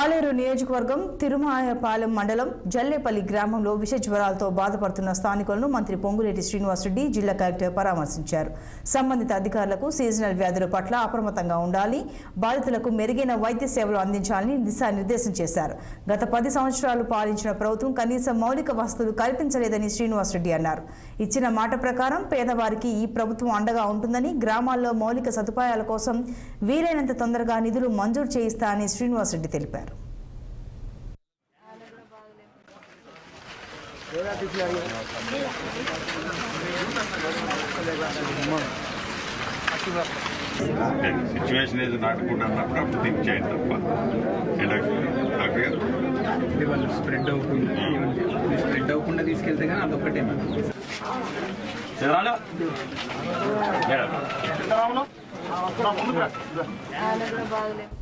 పాలేరు నియోజకవర్గం తిరుమాయపాలెం మండలం జల్లేపల్లి గ్రామంలో విష జ్వరాలతో బాధపడుతున్న స్థానికులను మంత్రి పొంగులేటి శ్రీనివాసరెడ్డి జిల్లా కలెక్టర్ పరామర్శించారు. సంబంధిత అధికారులకు సీజనల్ వ్యాధుల పట్ల అప్రమత్తంగా ఉండాలి, బాధితులకు మెరుగైన వైద్య సేవలు అందించాలని దిశానిర్దేశం చేశారు. గత 10 సంవత్సరాలు పాలించిన ప్రభుత్వం కనీస మౌలిక వసతులు కల్పించలేదని శ్రీనివాసరెడ్డి అన్నారు. ఇచ్చిన మాట ప్రకారం పేదవారికి ఈ ప్రభుత్వం అండగా ఉంటుందని, గ్రామాల్లో మౌలిక సదుపాయాల కోసం వీలైనంత తొందరగా నిధులు మంజూరు చేయిస్తారని శ్రీనివాసరెడ్డి తెలిపారు. సిచ్యువేషన్ ఏదో నాటుకుంటూ అన్నప్పుడు అప్పుడు థింక్ చేయండి తప్ప వాళ్ళు స్ప్రెడ్ అవ్వకుండా తీసుకెళ్తే కానీ అదొక్కటే బాగులేదు.